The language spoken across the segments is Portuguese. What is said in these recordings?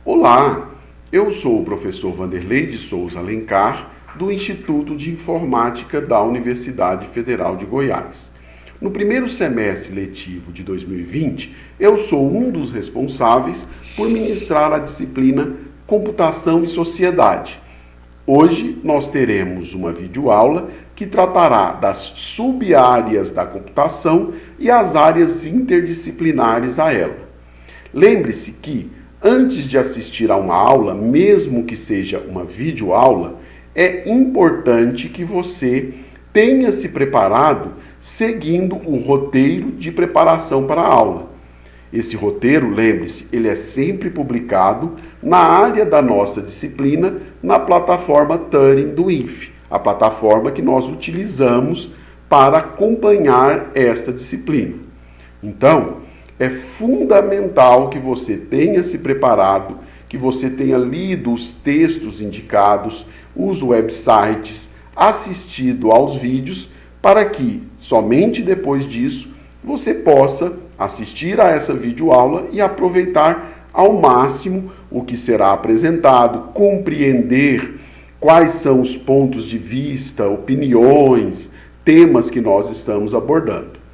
Olá, eu sou o professor Vanderlei de Souza Alencar, do Instituto de Informática da Universidade Federal de Goiás. No primeiro semestre letivo de 2020, eu sou um dos responsáveis por ministrar a disciplina Computação e Sociedade. Hoje nós teremos uma videoaula que tratará das sub-áreas da computação e as áreas interdisciplinares a ela. Lembre-se que, antes de assistir a uma aula, mesmo que seja uma videoaula, é importante que você tenha se preparado seguindo o roteiro de preparação para a aula. Esse roteiro, lembre-se, ele é sempre publicado na área da nossa disciplina na plataforma Turing do INF, a plataforma que nós utilizamos para acompanhar essa disciplina. Então, é fundamental que você tenha se preparado, que você tenha lido os textos indicados, os websites, assistido aos vídeos, para que, somente depois disso, você possa assistir a essa videoaula e aproveitar ao máximo o que será apresentado, compreender quais são os pontos de vista, opiniões, temas que nós estamos abordando.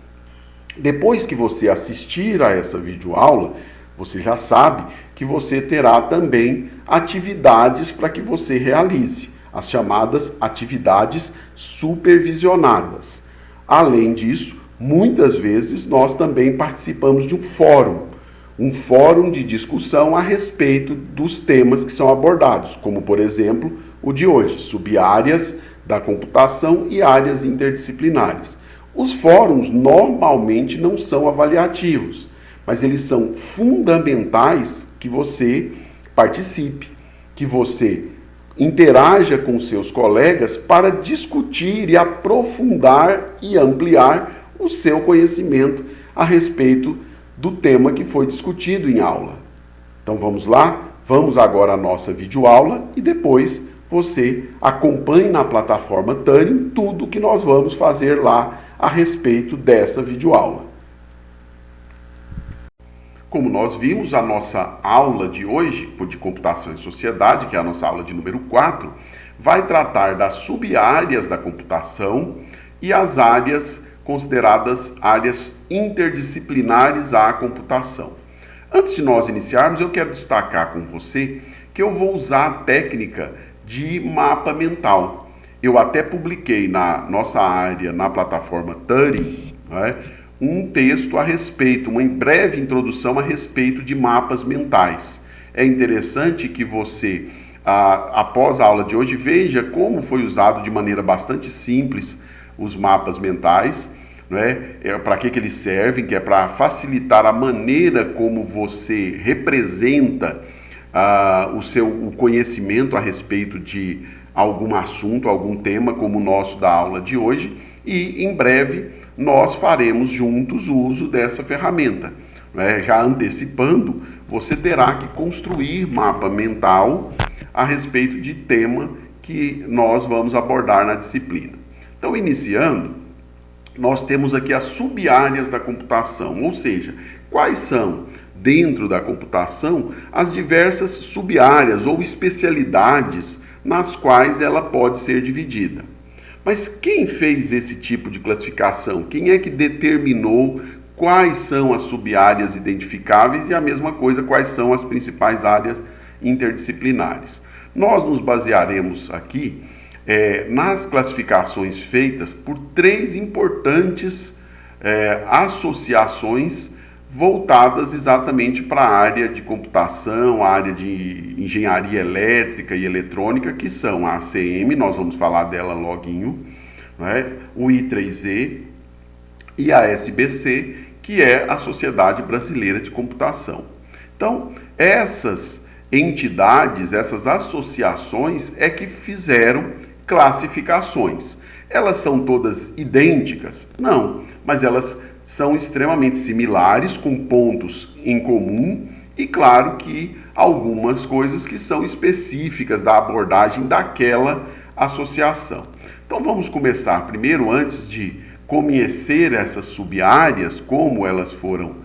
Depois que você assistir a essa videoaula, você já sabe que você terá também atividades para que você realize, as chamadas atividades supervisionadas. Além disso, muitas vezes nós também participamos de um fórum de discussão a respeito dos temas que são abordados, como por exemplo o de hoje, sub-áreas da computação e áreas interdisciplinares. Os fóruns normalmente não são avaliativos, mas eles são fundamentais que você participe, que você interaja com seus colegas para discutir e aprofundar e ampliar o seu conhecimento a respeito do tema que foi discutido em aula. Então vamos lá? Vamos agora à nossa videoaula e depois você acompanhe na plataforma Turing tudo que nós vamos fazer lá a respeito dessa videoaula. Como nós vimos, a nossa aula de hoje, de Computação e Sociedade, que é a nossa aula de número 4, vai tratar das sub-áreas da computação e as áreas consideradas áreas interdisciplinares à computação. Antes de nós iniciarmos, eu quero destacar com você que eu vou usar a técnica de mapa mental. Eu até publiquei na nossa área, na plataforma Turing, um texto a respeito, uma breve introdução a respeito de mapas mentais. É interessante que você, após a aula de hoje, veja como foi usado de maneira bastante simples os mapas mentais, para que eles servem, que é para facilitar a maneira como você representa o conhecimento a respeito de algum assunto, algum tema, como o nosso da aula de hoje, e em breve nós faremos juntos o uso dessa ferramenta. Já antecipando, você terá que construir mapa mental a respeito de tema que nós vamos abordar na disciplina. Então, iniciando, nós temos aqui as sub-áreas da computação, ou seja, quais são, dentro da computação, as diversas sub-áreas ou especialidades nas quais ela pode ser dividida. Mas quem fez esse tipo de classificação? Quem é que determinou quais são as sub-áreas identificáveis e a mesma coisa, quais são as principais áreas interdisciplinares? Nós nos basearemos aqui nas classificações feitas por três importantes associações voltadas exatamente para a área de computação, a área de engenharia elétrica e eletrônica, que são a ACM, nós vamos falar dela loguinho, o I3E e a SBC, que é a Sociedade Brasileira de Computação. Então, essas entidades, essas associações é que fizeram classificações. Elas são todas idênticas? Não, mas elas são extremamente similares, com pontos em comum e, claro, que algumas coisas que são específicas da abordagem daquela associação. Então, vamos começar primeiro, antes de conhecer essas sub-áreas, como elas foram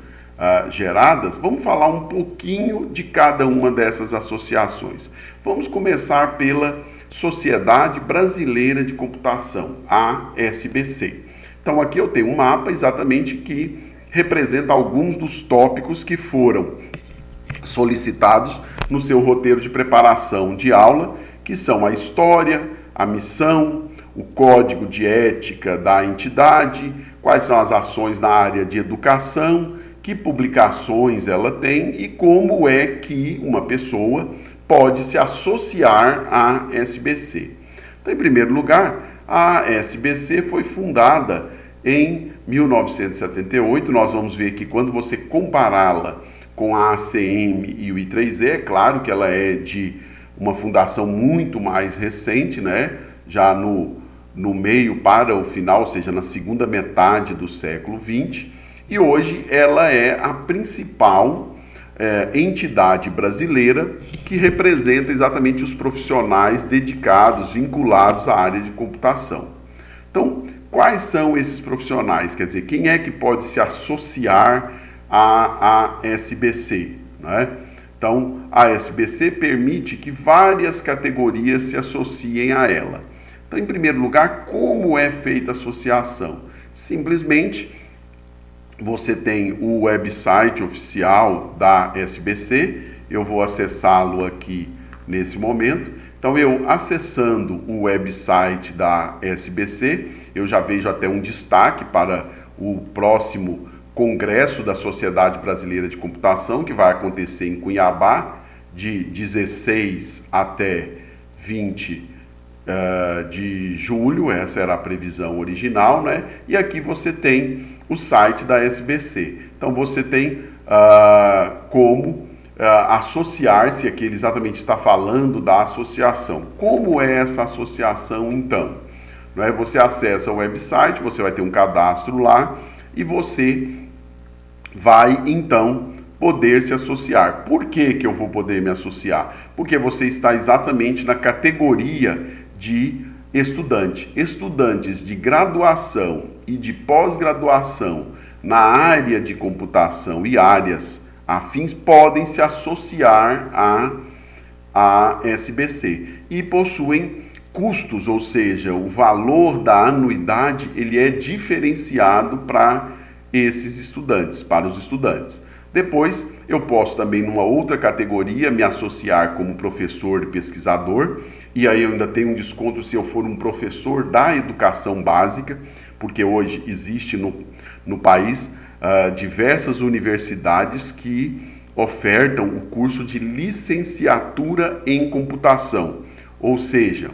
geradas, vamos falar um pouquinho de cada uma dessas associações. Vamos começar pela Sociedade Brasileira de Computação, a SBC. Então aqui eu tenho um mapa exatamente que representa alguns dos tópicos que foram solicitados no seu roteiro de preparação de aula, que são a história, a missão, o código de ética da entidade, quais são as ações na área de educação, que publicações ela tem e como é que uma pessoa pode se associar à SBC. Então, em primeiro lugar, a SBC foi fundada em 1978. Nós vamos ver que quando você compará-la com a ACM e o I3E, é claro que ela é de uma fundação muito mais recente, né? Já no meio para o final, ou seja, na segunda metade do século XX, e hoje ela é a principal entidade brasileira que representa exatamente os profissionais dedicados, vinculados à área de computação. Então, quais são esses profissionais? Quer dizer, quem é que pode se associar à SBC, né? Então, a SBC permite que várias categorias se associem a ela. Então, em primeiro lugar, como é feita a associação? Simplesmente, você tem o website oficial da SBC, eu vou acessá-lo aqui nesse momento. Então, eu acessando o website da SBC, eu já vejo até um destaque para o próximo Congresso da Sociedade Brasileira de Computação, que vai acontecer em Cuiabá, de 16 até 20 de julho, essa era a previsão original, né? E aqui você tem o site da SBC. Então você tem como associar-se, aqui ele exatamente está falando da associação. Como é essa associação então? Não é? Você acessa o website, você vai ter um cadastro lá e você vai então poder se associar. Por que eu vou poder me associar? Porque você está exatamente na categoria de estudante. Estudantes de graduação e de pós-graduação na área de computação e áreas afins podem se associar à SBC e possuem custos, ou seja, o valor da anuidade ele é diferenciado para esses estudantes, para os estudantes. Depois, eu posso também, numa outra categoria, me associar como professor e pesquisador, e aí eu ainda tenho um desconto se eu for um professor da educação básica, porque hoje existe no país diversas universidades que ofertam o curso de licenciatura em computação, ou seja,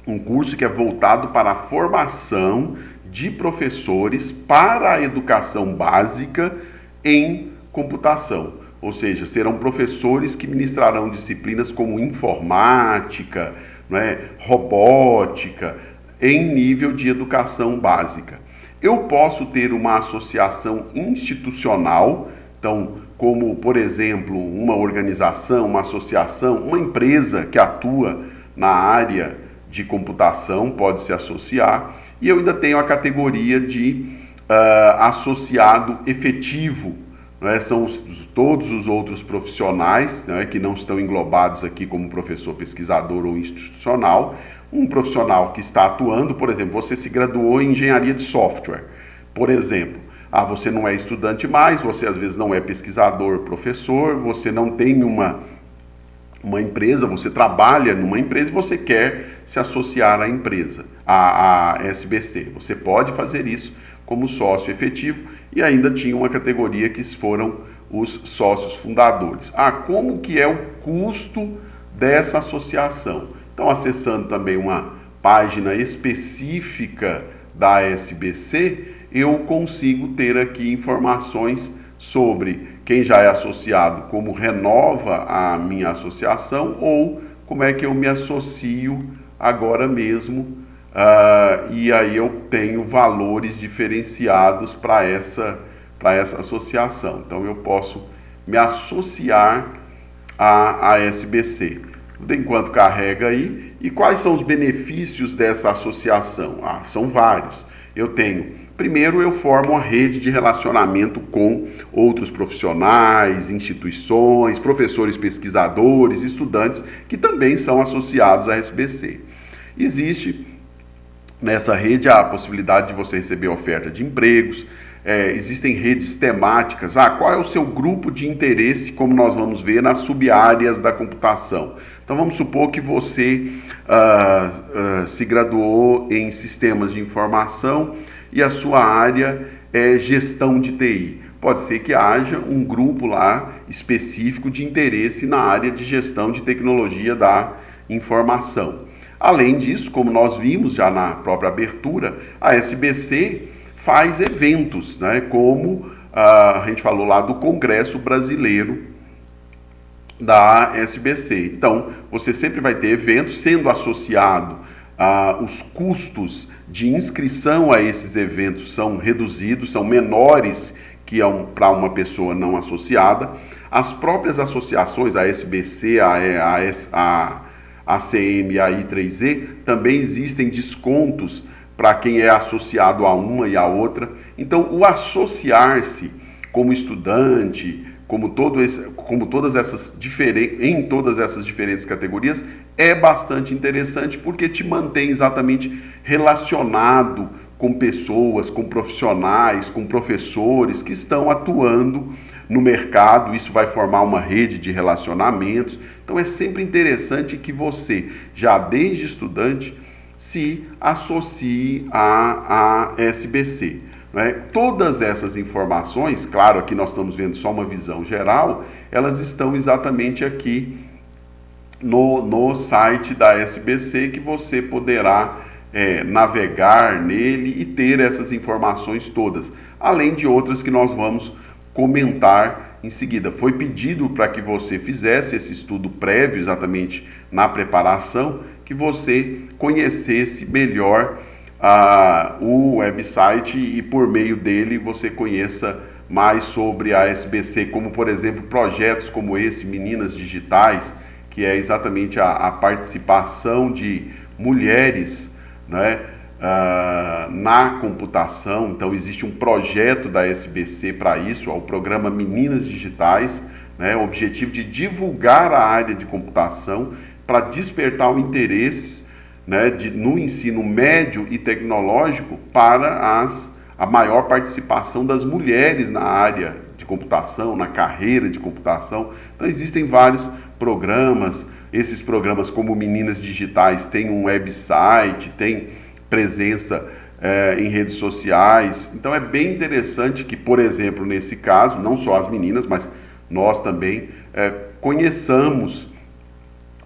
um curso que é voltado para a formação de professores para a educação básica em computação, ou seja, serão professores que ministrarão disciplinas como informática, né, robótica, em nível de educação básica. Eu posso ter uma associação institucional, então, como, por exemplo, uma organização, uma associação, uma empresa que atua na área de computação pode se associar, e eu ainda tenho a categoria de associado efetivo, né? São todos os outros profissionais, né, que não estão englobados aqui como professor, pesquisador ou institucional. Um profissional que está atuando, por exemplo, você se graduou em engenharia de software, por exemplo. Você não é estudante mais, você às vezes não é pesquisador, professor, você não tem uma empresa, você trabalha numa empresa e você quer se associar à empresa, à SBC. Você pode fazer isso como sócio efetivo e ainda tinha uma categoria que foram os sócios fundadores. Como que é o custo dessa associação? Então, acessando também uma página específica da SBC, eu consigo ter aqui informações sobre quem já é associado, como renova a minha associação ou como é que eu me associo agora mesmo. E aí eu tenho valores diferenciados para essa associação. Então eu posso me associar à SBC. Enquanto carrega aí. E quais são os benefícios dessa associação? São vários. Eu tenho Primeiro, eu formo uma rede de relacionamento com outros profissionais, instituições, professores pesquisadores, estudantes que também são associados à SBC. Existe nessa rede a possibilidade de você receber oferta de empregos, existem redes temáticas. Qual é o seu grupo de interesse, como nós vamos ver nas sub-áreas da computação? Então vamos supor que você se graduou em sistemas de informação e a sua área é gestão de TI. Pode ser que haja um grupo lá específico de interesse na área de gestão de tecnologia da informação. Além disso, como nós vimos já na própria abertura, a SBC faz eventos, né, como a gente falou lá do Congresso Brasileiro da SBC. Então, você sempre vai ter eventos sendo associado. Os custos de inscrição a esses eventos são reduzidos, são menores que para uma pessoa não associada. As próprias associações, a SBC, a ACM e a I3E, também existem descontos para quem é associado a uma e a outra. Então, o associar-se como estudante, em todas essas diferentes categorias, é bastante interessante porque te mantém exatamente relacionado com pessoas, com profissionais, com professores que estão atuando no mercado. Isso vai formar uma rede de relacionamentos. Então é sempre interessante que você, já desde estudante, se associe à SBC. Né? Todas essas informações, claro, aqui nós estamos vendo só uma visão geral, elas estão exatamente aqui no site da SBC, que você poderá navegar nele e ter essas informações todas, além de outras que nós vamos comentar em seguida. Foi pedido para que você fizesse esse estudo prévio, exatamente na preparação, que você conhecesse melhor o website e por meio dele você conheça mais sobre a SBC, como por exemplo projetos como esse, Meninas Digitais, que é exatamente a participação de mulheres, né, na computação. Então existe um projeto da SBC para isso, o programa Meninas Digitais, né, o objetivo de divulgar a área de computação para despertar o interesse, né, no ensino médio e tecnológico para a maior participação das mulheres na área de computação, na carreira de computação. Então existem vários programas, esses programas como Meninas Digitais têm um website, tem presença em redes sociais. Então é bem interessante que, por exemplo, nesse caso, não só as meninas, mas nós também conheçamos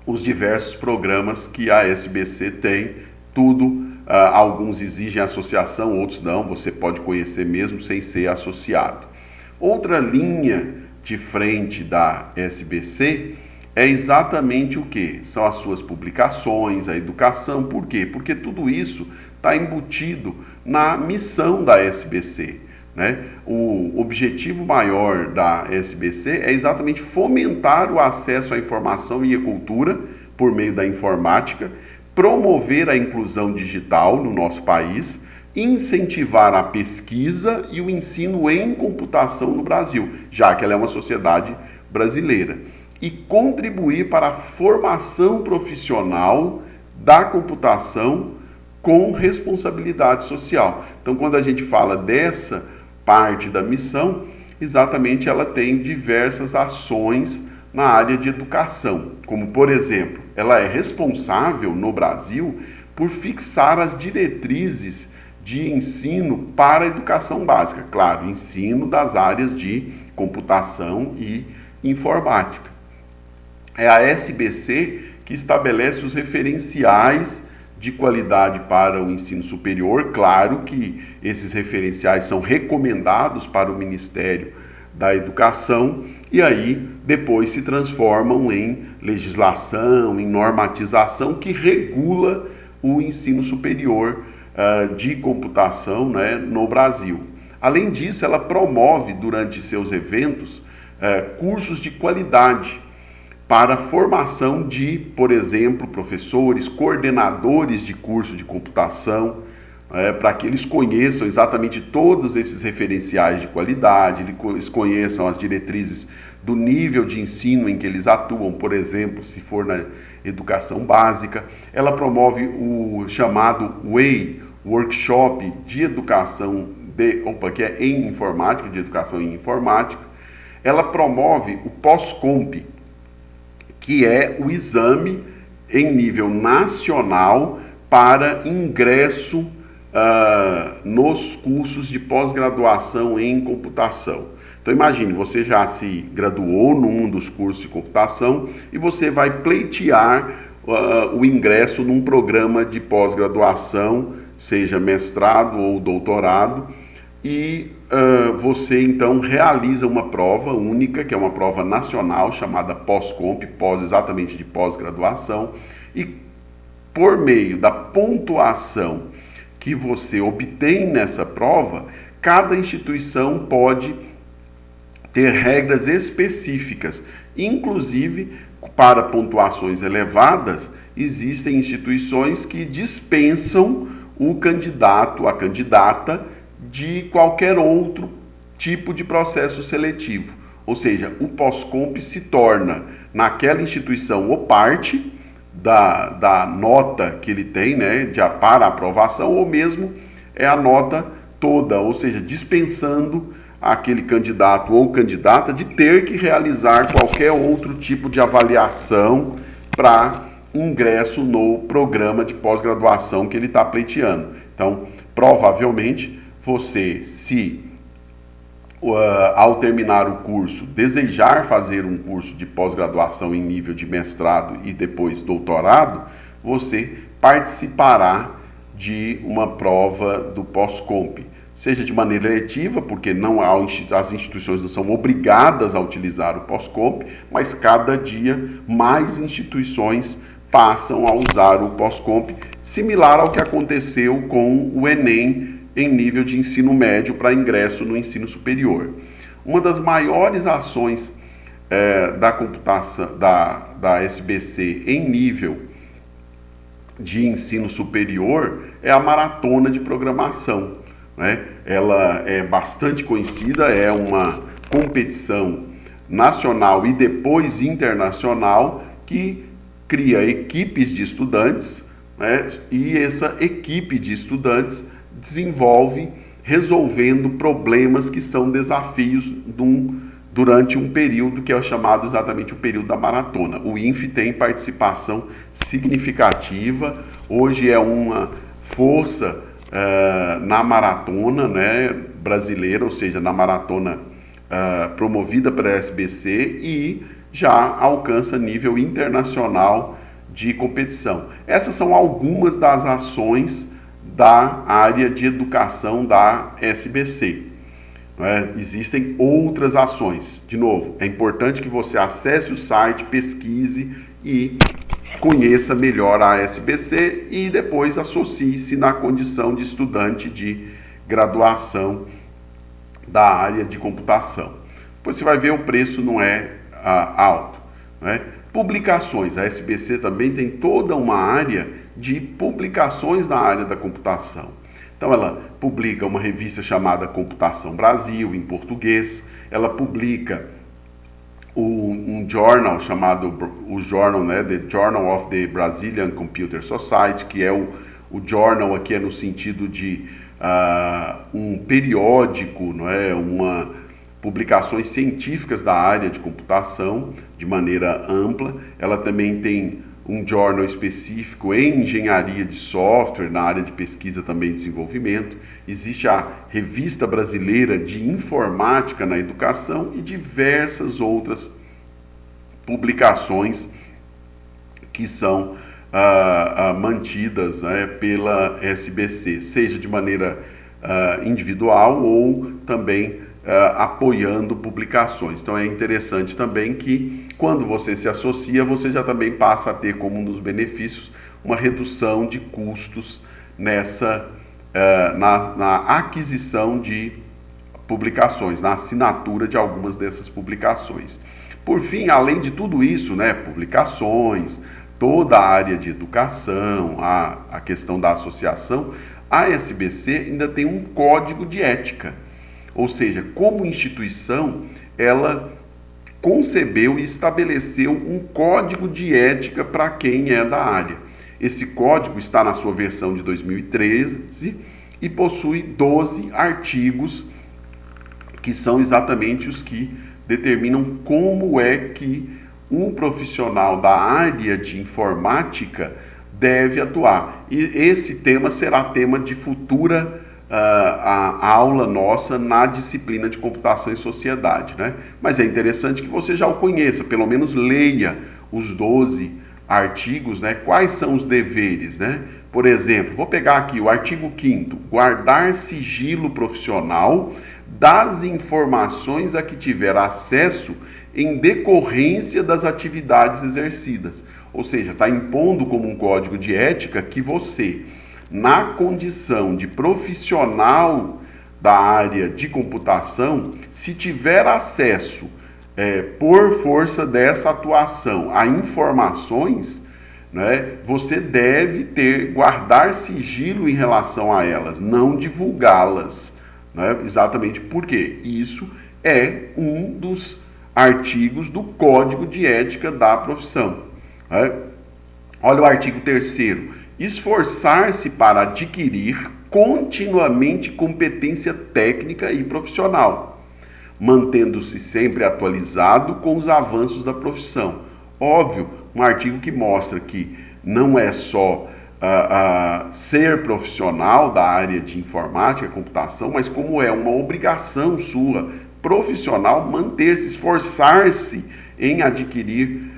os diversos programas que a SBC tem, tudo. Alguns exigem associação, outros não, você pode conhecer mesmo sem ser associado. Outra linha de frente da SBC é exatamente o que? São as suas publicações, a educação. Por quê? Porque tudo isso está embutido na missão da SBC. Né? O objetivo maior da SBC é exatamente fomentar o acesso à informação e à cultura por meio da informática, promover a inclusão digital no nosso país, incentivar a pesquisa e o ensino em computação no Brasil, já que ela é uma sociedade brasileira, e contribuir para a formação profissional da computação com responsabilidade social. Então, quando a gente fala dessa parte da missão, exatamente ela tem diversas ações na área de educação, como por exemplo, ela é responsável no Brasil por fixar as diretrizes de ensino para a educação básica, claro, ensino das áreas de computação e informática. É a SBC que estabelece os referenciais de qualidade para o ensino superior. Claro que esses referenciais são recomendados para o Ministério da Educação e aí depois se transformam em legislação, em normatização que regula o ensino superior de computação, né, no Brasil. Além disso, ela promove durante seus eventos cursos de qualidade para a formação de, por exemplo, professores, coordenadores de curso de computação. para que eles conheçam exatamente todos esses referenciais de qualidade, eles conheçam as diretrizes do nível de ensino em que eles atuam, por exemplo, se for na educação básica. Ela promove o chamado WEI, Workshop de Educação, que é em informática, de educação em informática. Ela promove o POSCOMP, que é o exame em nível nacional para ingresso nos cursos de pós-graduação em computação. Então imagine, você já se graduou num dos cursos de computação e você vai pleitear o ingresso num programa de pós-graduação, seja mestrado ou doutorado, e você então realiza uma prova única, que é uma prova nacional, chamada POSCOMP, exatamente de pós-graduação, e por meio da pontuação que você obtém nessa prova, cada instituição pode ter regras específicas. Inclusive, para pontuações elevadas, existem instituições que dispensam o candidato, a candidata, de qualquer outro tipo de processo seletivo. Ou seja, o POSCOMP se torna, naquela instituição, o parte da nota que ele tem, né, para aprovação, ou mesmo é a nota toda, ou seja, dispensando aquele candidato ou candidata de ter que realizar qualquer outro tipo de avaliação para ingresso no programa de pós-graduação que ele está pleiteando. Então, provavelmente, você, ao terminar o curso, desejar fazer um curso de pós-graduação em nível de mestrado e depois doutorado, você participará de uma prova do POSCOMP, seja de maneira eletiva, porque as instituições não são obrigadas a utilizar o POSCOMP, mas cada dia mais instituições passam a usar o POSCOMP, similar ao que aconteceu com o Enem em nível de ensino médio para ingresso no ensino superior. Uma das maiores ações da computação da SBC em nível de ensino superior é a maratona de programação, né? Ela é bastante conhecida, é uma competição nacional e depois internacional que cria equipes de estudantes, né? E essa equipe de estudantes desenvolve resolvendo problemas que são desafios durante um período que é chamado exatamente o período da maratona. O INF tem participação significativa, hoje é uma força na maratona, né, brasileira, ou seja, na maratona promovida pela SBC, e já alcança nível internacional de competição. Essas são algumas das ações da área de educação da SBC. Existem outras ações. De novo, é importante que você acesse o site, pesquise e conheça melhor a SBC e depois associe-se na condição de estudante de graduação da área de computação. Depois você vai ver, o preço não é alto, né? Publicações. A SBC também tem toda uma área de publicações na área da computação. Então ela publica uma revista chamada Computação Brasil, em português. Ela publica um jornal chamado The Journal of the Brazilian Computer Society, que é o journal aqui é no sentido de um periódico, não é? Publicações científicas da área de computação de maneira ampla. Ela também tem um jornal específico em engenharia de software, na área de pesquisa também e desenvolvimento. Existe a Revista Brasileira de Informática na Educação e diversas outras publicações que são mantidas, né, pela SBC, seja de maneira individual ou também apoiando publicações. Então é interessante também que quando você se associa, você já também passa a ter como um dos benefícios uma redução de custos na aquisição de publicações, na assinatura de algumas dessas publicações. Por fim, além de tudo isso, né, publicações, toda a área de educação, a questão da associação, a SBC ainda tem um código de ética, ou seja, como instituição, ela concebeu e estabeleceu um código de ética para quem é da área. Esse código está na sua versão de 2013 e possui 12 artigos que são exatamente os que determinam como é que um profissional da área de informática deve atuar. E esse tema será tema de futura a aula nossa na disciplina de computação e sociedade, né? Mas é interessante que você já o conheça, pelo menos leia os 12 artigos, né? Quais são os deveres, né? Por exemplo, vou pegar aqui o artigo 5º, guardar sigilo profissional das informações a que tiver acesso em decorrência das atividades exercidas. Ou seja, está impondo como um código de ética que você, na condição de profissional da área de computação, se tiver acesso por força dessa atuação a informações, né, você deve guardar sigilo em relação a elas, não divulgá-las, né, exatamente porque isso é um dos artigos do Código de Ética da profissão. Né? Olha o artigo 3º. Esforçar-se para adquirir continuamente competência técnica e profissional, mantendo-se sempre atualizado com os avanços da profissão. Óbvio, um artigo que mostra que não é só ser profissional da área de informática, computação, mas como é uma obrigação sua, profissional, manter-se, esforçar-se em adquirir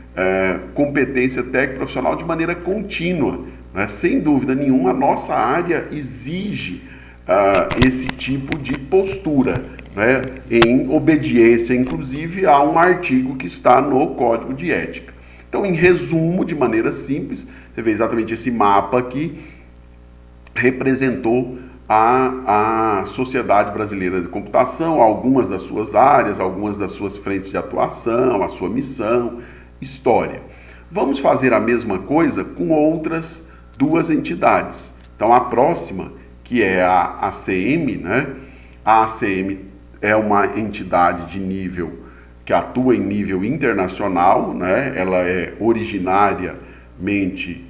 competência técnica profissional de maneira contínua. Né? Sem dúvida nenhuma, a nossa área exige esse tipo de postura, né? Em obediência, inclusive, a um artigo que está no Código de Ética. Então, em resumo, de maneira simples, você vê exatamente esse mapa aqui, representou a Sociedade Brasileira de Computação, algumas das suas áreas, algumas das suas frentes de atuação, a sua missão, história. Vamos fazer a mesma coisa com outras duas entidades. Então, a próxima, que é a ACM, né? A ACM é uma entidade de nível que atua em nível internacional, né? Ela é originariamente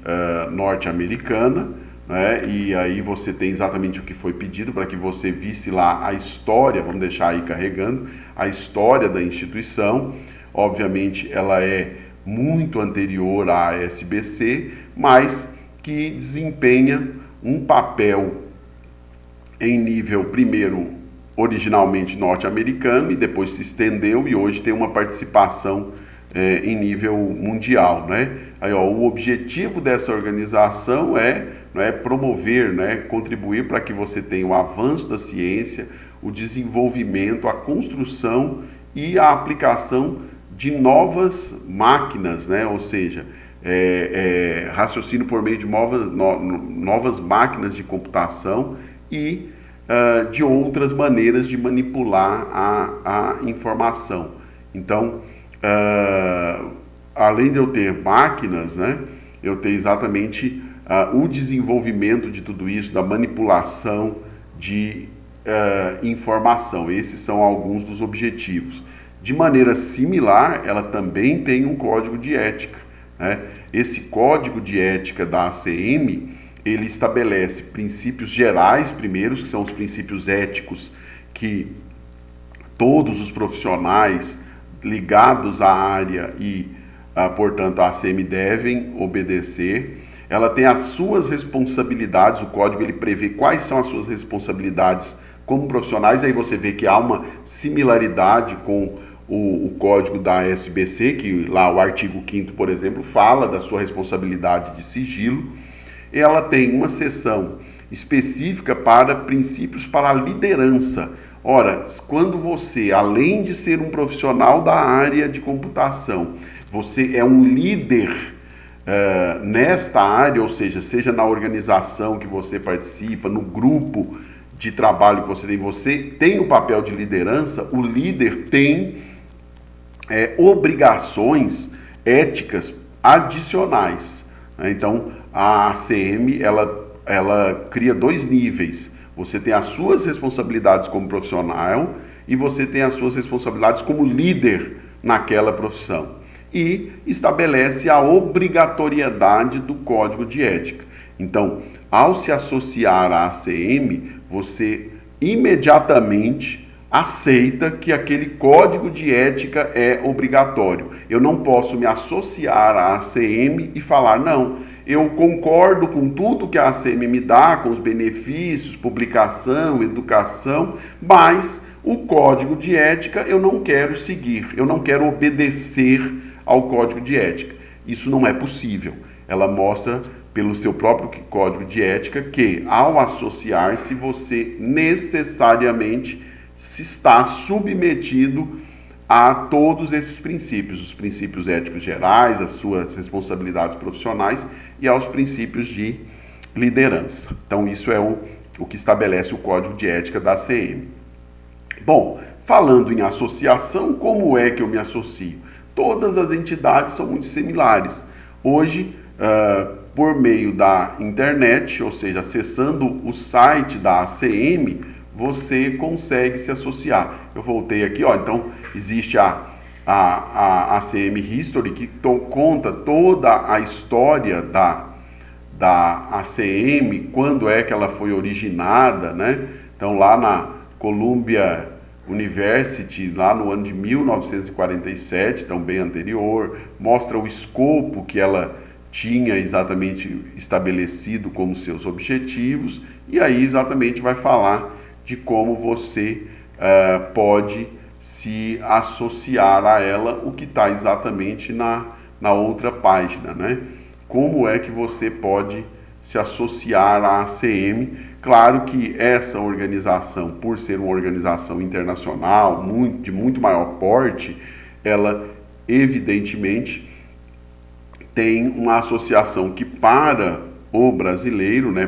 norte-americana, né? E aí você tem exatamente o que foi pedido para que você visse lá a história, vamos deixar aí carregando, a história da instituição. Obviamente ela é muito anterior à SBC, mas que desempenha um papel em nível, primeiro, originalmente norte-americano e depois se estendeu e hoje tem uma participação em nível mundial, né? Aí, ó, o objetivo dessa organização é promover, né, contribuir para que você tenha o avanço da ciência, o desenvolvimento, a construção e a aplicação de novas máquinas, né? Ou seja, raciocínio por meio de novas máquinas de computação e de outras maneiras de manipular a informação. Então, além de eu ter máquinas, né, eu tenho exatamente o desenvolvimento de tudo isso, da manipulação de informação. Esses são alguns dos objetivos. De maneira similar, ela também tem um código de ética, né? Esse código de ética da ACM, ele estabelece princípios gerais, primeiros, que são os princípios éticos que todos os profissionais ligados à área e, portanto, a ACM devem obedecer. Ela tem as suas responsabilidades, o código ele prevê quais são as suas responsabilidades como profissionais, aí você vê que há uma similaridade com o código da SBC, que lá o artigo 5º, por exemplo, fala da sua responsabilidade de sigilo. Ela tem uma seção específica para princípios para a liderança. Ora, quando você, além de ser um profissional da área de computação, você é um líder nesta área, ou seja na organização que você participa, no grupo de trabalho que você tem o papel de liderança, o líder tem obrigações éticas adicionais. Então, a ACM, ela ela cria 2 níveis. Você tem as suas responsabilidades como profissional e você tem as suas responsabilidades como líder naquela profissão. E estabelece a obrigatoriedade do código de ética. Então, ao se associar à ACM, você imediatamente aceita que aquele código de ética é obrigatório. Eu não posso me associar à ACM e falar, não, eu concordo com tudo que a ACM me dá, com os benefícios, publicação, educação, mas o código de ética eu não quero seguir, eu não quero obedecer ao código de ética. Isso não é possível. Ela mostra pelo seu próprio código de ética que, ao associar-se, você necessariamente se está submetido a todos esses princípios, os princípios éticos gerais, as suas responsabilidades profissionais e aos princípios de liderança. Então, isso é o que estabelece o código de ética da ACM. Bom, falando em associação, como é que eu me associo? Todas as entidades são muito similares. Hoje, por meio da internet, ou seja, acessando o site da ACM, você consegue se associar. Eu voltei aqui, então existe a ACM History, que conta toda a história da ACM, quando é que ela foi originada, né? Então, lá na Columbia University, lá no ano de 1947, então bem anterior, mostra o escopo que ela tinha exatamente estabelecido como seus objetivos, e aí exatamente vai falar de como você pode se associar a ela, o que está exatamente na outra página, né? Como é que você pode se associar à ACM? Claro que essa organização, por ser uma organização internacional, de muito maior porte, ela evidentemente tem uma associação que, para o brasileiro, né,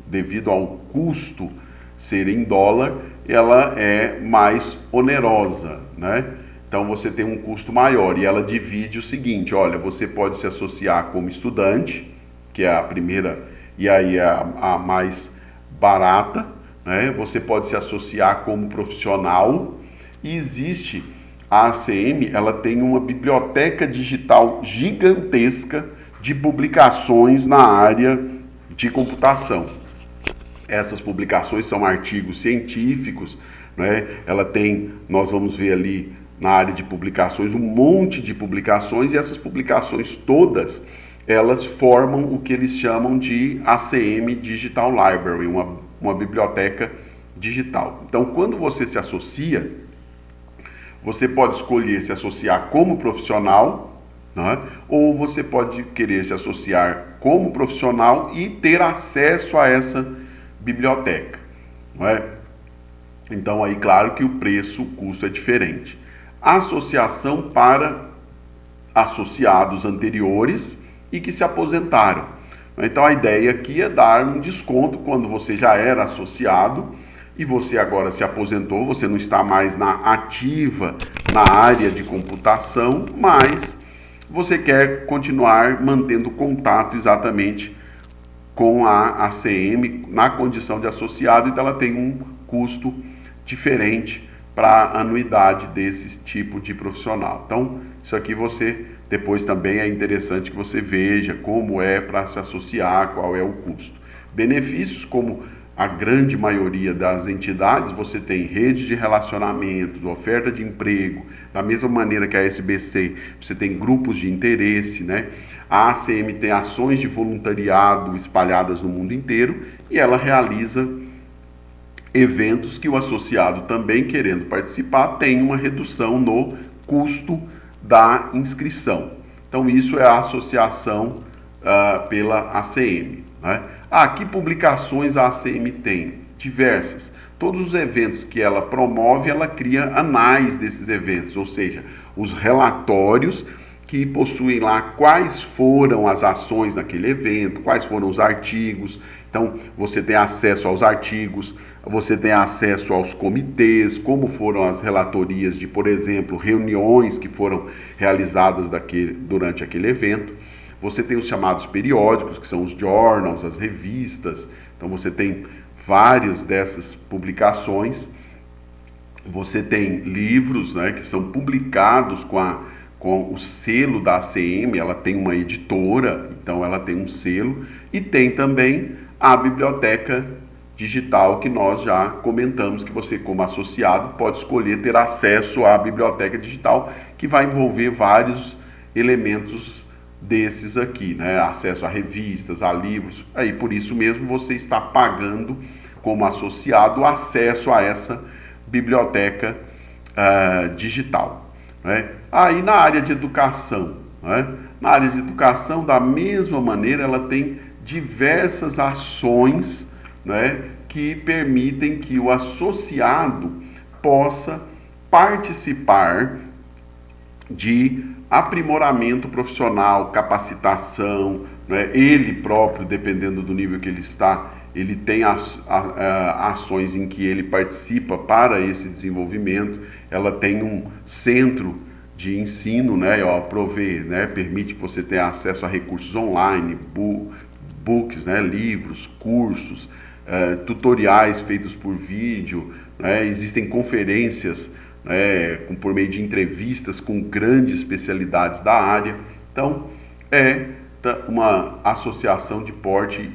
devido ao custo ser em dólar, ela é mais onerosa, né? Então você tem um custo maior e ela divide o seguinte: olha, você pode se associar como estudante, que é a primeira e aí é a mais barata, né? Você pode se associar como profissional e existe a ACM, ela tem uma biblioteca digital gigantesca de publicações na área de computação. Essas publicações são artigos científicos, né? Ela tem, nós vamos ver ali na área de publicações, um monte de publicações, e essas publicações todas, elas formam o que eles chamam de ACM Digital Library, uma biblioteca digital. Então, quando você se associa, você pode escolher se associar como profissional, né? Ou você pode querer se associar como profissional e ter acesso a essa biblioteca, não é? Então aí claro que o custo é diferente. Associação para associados anteriores e que se aposentaram. Então a ideia aqui é dar um desconto quando você já era associado e você agora se aposentou, você não está mais ativa na área de computação, mas você quer continuar mantendo contato exatamente com a ACM na condição de associado, então ela tem um custo diferente para a anuidade desse tipo de profissional. Então, isso aqui depois também é interessante que você veja como é para se associar, qual é o custo. Benefícios, como a grande maioria das entidades, você tem rede de relacionamento, oferta de emprego, da mesma maneira que a SBC, você tem grupos de interesse, né? A ACM tem ações de voluntariado espalhadas no mundo inteiro e ela realiza eventos que o associado, também querendo participar, tem uma redução no custo da inscrição. Então isso é a associação pela ACM, né? Que publicações a ACM tem? Diversas. Todos os eventos que ela promove, ela cria anais desses eventos, ou seja, os relatórios que possuem lá quais foram as ações naquele evento, quais foram os artigos. Então, você tem acesso aos artigos, você tem acesso aos comitês, como foram as relatorias de, por exemplo, reuniões que foram realizadas durante aquele evento. Você tem os chamados periódicos, que são os journals, as revistas. Então você tem várias dessas publicações. Você tem livros, né, que são publicados com o selo da ACM, ela tem uma editora, então ela tem um selo, e tem também a biblioteca digital que nós já comentamos que você, como associado, pode escolher ter acesso à biblioteca digital, que vai envolver vários elementos desses aqui, né? Acesso a revistas, a livros, aí por isso mesmo você está pagando como associado o acesso a essa biblioteca digital, né? Aí na área de educação, né? Na área de educação, da mesma maneira, ela tem diversas ações, né, que permitem que o associado possa participar de aprimoramento profissional, capacitação, né? Ele próprio, dependendo do nível que ele está, ele tem ações em que ele participa para esse desenvolvimento. Ela tem um centro de ensino, né, provê, né, permite que você tenha acesso a recursos online, books, né, livros, cursos, tutoriais feitos por vídeo, né, existem conferências, né, por meio de entrevistas com grandes especialidades da área. Então, é uma associação de porte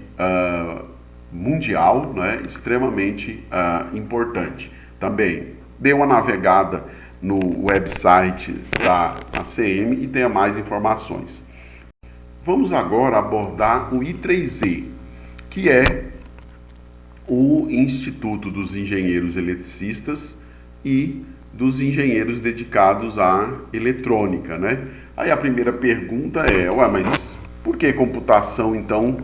mundial, né, extremamente importante. Também dê uma navegada no website da ACM e tenha mais informações. Vamos agora abordar o I3E, que é o Instituto dos Engenheiros Eletricistas e dos engenheiros dedicados à eletrônica, né? Aí a primeira pergunta é, mas por que computação, então,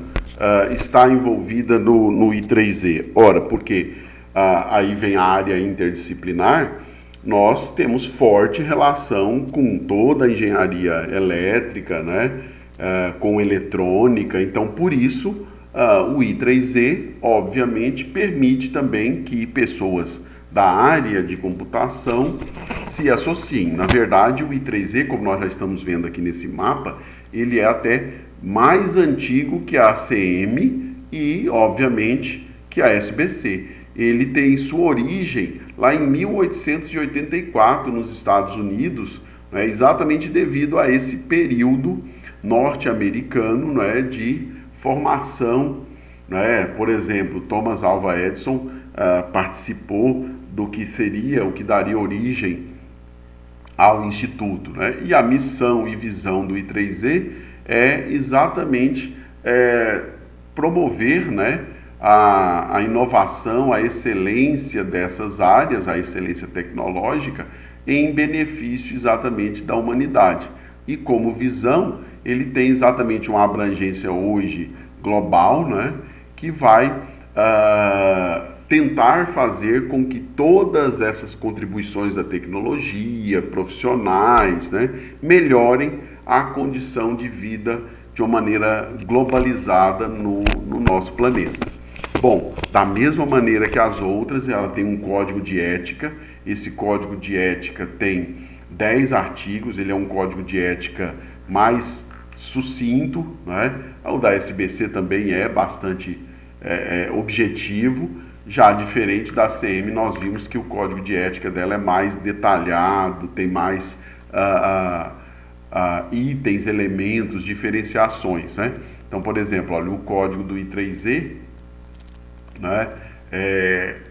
está envolvida no I3E? Ora, porque aí vem a área interdisciplinar. Nós temos forte relação com toda a engenharia elétrica, né? Com eletrônica, então por isso o I3E, obviamente, permite também que pessoas da área de computação se associem. Na verdade, o I3E, como nós já estamos vendo aqui nesse mapa, ele é até mais antigo que a ACM e, obviamente, que a SBC. Ele tem sua origem lá em 1884 nos Estados Unidos, né, exatamente devido a esse período norte-americano, né, de formação, né? Por exemplo, Thomas Alva Edison participou do que seria, o que daria origem ao Instituto, né? E a missão e visão do I3E é exatamente promover, né, a inovação, a excelência dessas áreas, a excelência tecnológica, em benefício exatamente da humanidade. E como visão, ele tem exatamente uma abrangência hoje global, né, que vai tentar fazer com que todas essas contribuições da tecnologia, profissionais, né, melhorem a condição de vida de uma maneira globalizada no nosso planeta. Bom, da mesma maneira que as outras, ela tem um código de ética. Esse código de ética tem 10 artigos, ele é um código de ética mais sucinto, né? O da SBC também é bastante objetivo. Já diferente da CM, nós vimos que o código de ética dela é mais detalhado, tem mais itens, elementos, diferenciações, né? Então, por exemplo, olha, o código do I3E, né,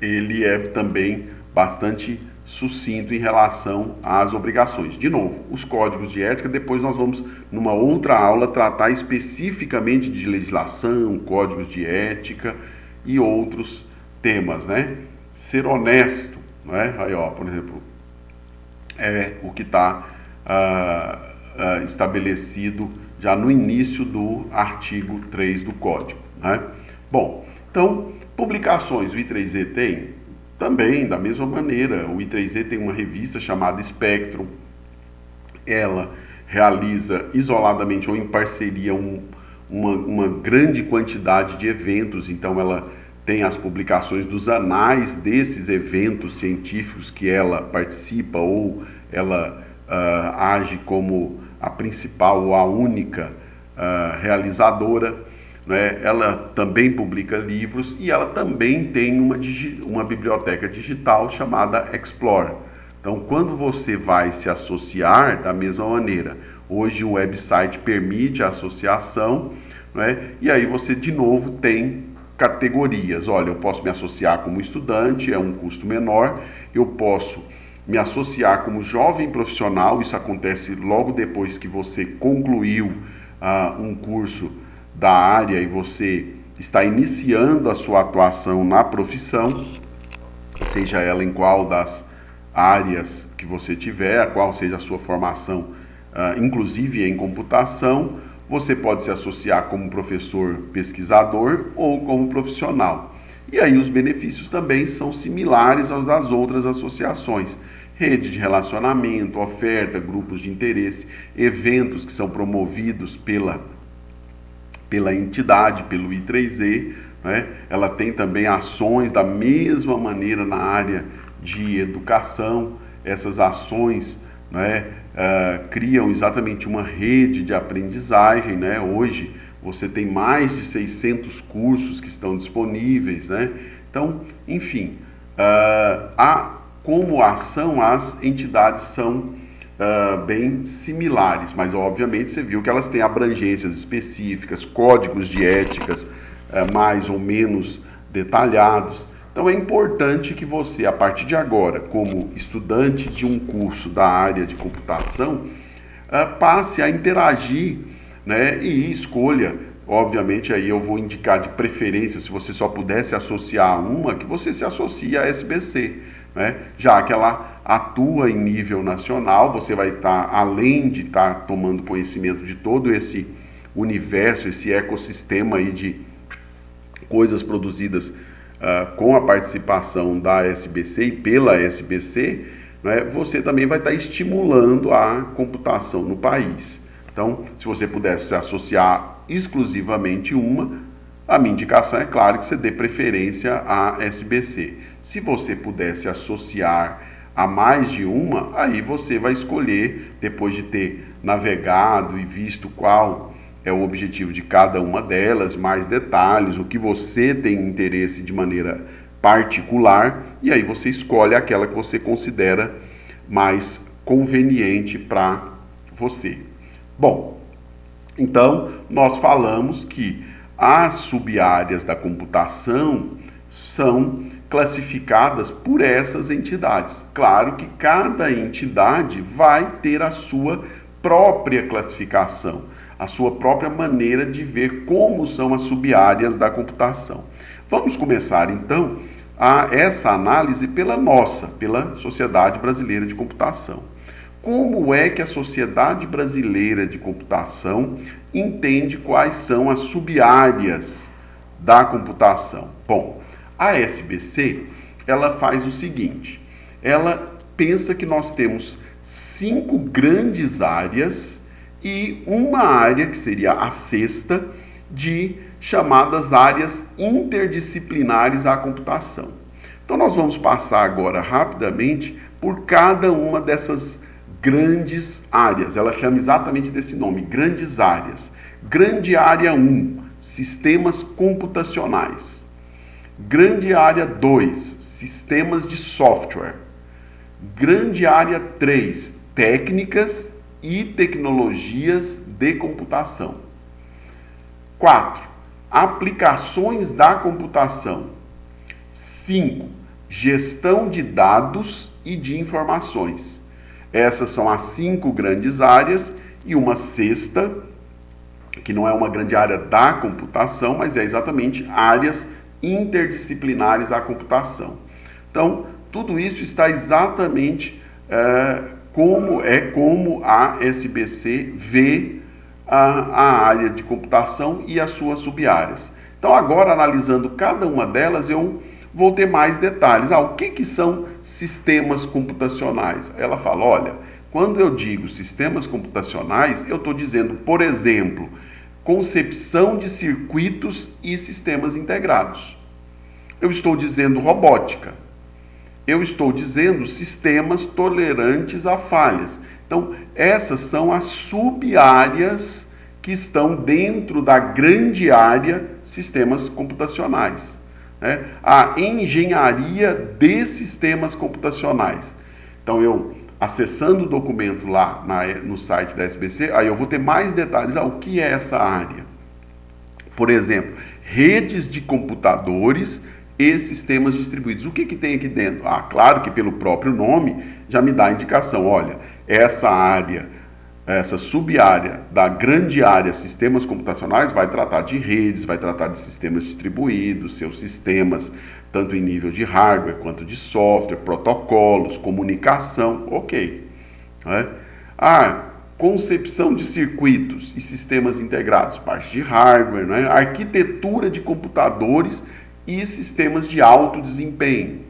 ele é também bastante sucinto em relação às obrigações. De novo, os códigos de ética, depois nós vamos, numa outra aula, tratar especificamente de legislação, códigos de ética e outros temas, né? Ser honesto, né? Aí, ó, por exemplo, é o que está estabelecido já no início do artigo 3 do código, né? Bom, então, publicações, o I3E tem também, da mesma maneira. O I3E tem uma revista chamada Spectrum. Ela realiza isoladamente ou em parceria uma grande quantidade de eventos. Então, ela tem as publicações dos anais desses eventos científicos que ela participa ou ela age como a principal ou a única realizadora, né? Ela também publica livros e ela também tem uma biblioteca digital chamada Explore. Então, quando você vai se associar, da mesma maneira, hoje o website permite a associação, né? E aí você de novo tem categorias. Olha, eu posso me associar como estudante, é um custo menor, eu posso me associar como jovem profissional, isso acontece logo depois que você concluiu um curso da área e você está iniciando a sua atuação na profissão, seja ela em qual das áreas que você tiver, qual seja a sua formação, inclusive em computação. Você pode se associar como professor pesquisador ou como profissional. E aí os benefícios também são similares aos das outras associações. Rede de relacionamento, oferta, grupos de interesse, eventos que são promovidos pela entidade, pelo I3E, né? Ela tem também ações da mesma maneira na área de educação. Essas ações, né, criam exatamente uma rede de aprendizagem, né? Hoje você tem mais de 600 cursos que estão disponíveis, né? Então, enfim, como ação, as entidades são bem similares, mas obviamente você viu que elas têm abrangências específicas, códigos de éticas mais ou menos detalhados. Então é importante que você, a partir de agora, como estudante de um curso da área de computação, passe a interagir, né, e escolha. Obviamente aí eu vou indicar de preferência, se você só pudesse associar a uma, que você se associe à SBC, né? Já que ela atua em nível nacional, você vai estar, além de estar tomando conhecimento de todo esse universo, esse ecossistema aí de coisas produzidas com a participação da SBC e pela SBC, né? Você também vai estar estimulando a computação no país. Então, se você pudesse se associar exclusivamente uma, a minha indicação é claro que você dê preferência à SBC. Se você pudesse associar a mais de uma, aí você vai escolher, depois de ter navegado e visto qual é o objetivo de cada uma delas, mais detalhes, o que você tem interesse de maneira particular, e aí você escolhe aquela que você considera mais conveniente para você. Bom, então nós falamos que as sub-áreas da computação são classificadas por essas entidades. Claro que cada entidade vai ter a sua própria classificação, a sua própria maneira de ver como são as sub-áreas da computação. Vamos começar então essa análise pela Sociedade Brasileira de Computação. Como é que a Sociedade Brasileira de Computação entende quais são as sub-áreas da computação? Bom, a SBC, ela faz o seguinte, ela pensa que nós temos 5 grandes áreas e uma área, que seria a sexta, de chamadas áreas interdisciplinares à computação. Então nós vamos passar agora rapidamente por cada uma dessas grandes áreas. Ela chama exatamente desse nome, grandes áreas. Grande área 1, sistemas computacionais. Grande área 2, sistemas de software. Grande área 3, técnicas e tecnologias de computação. 4, aplicações da computação. 5, gestão de dados e de informações. Essas são as 5 grandes áreas e uma sexta, que não é uma grande área da computação, mas é exatamente áreas interdisciplinares à computação. Então, tudo isso está exatamente como a SBC vê a área de computação e as suas sub-áreas. Então, agora, analisando cada uma delas, eu vou ter mais detalhes. O que são sistemas computacionais? Ela fala, olha, quando eu digo sistemas computacionais, eu estou dizendo, por exemplo, concepção de circuitos e sistemas integrados. Eu estou dizendo robótica. Eu estou dizendo sistemas tolerantes a falhas. Então, essas são as sub-áreas que estão dentro da grande área sistemas computacionais, né? A engenharia de sistemas computacionais. Então, eu acessando o documento lá no site da SBC, aí eu vou ter mais detalhes. O que é essa área? Por exemplo, redes de computadores e sistemas distribuídos. O que tem aqui dentro? Claro que pelo próprio nome já me dá a indicação. Olha, essa área, essa sub-área da grande área sistemas computacionais vai tratar de redes, vai tratar de sistemas distribuídos, seus sistemas, tanto em nível de hardware quanto de software, protocolos, comunicação, ok. Concepção de circuitos e sistemas integrados, parte de hardware, né? Arquitetura de computadores e sistemas de alto desempenho,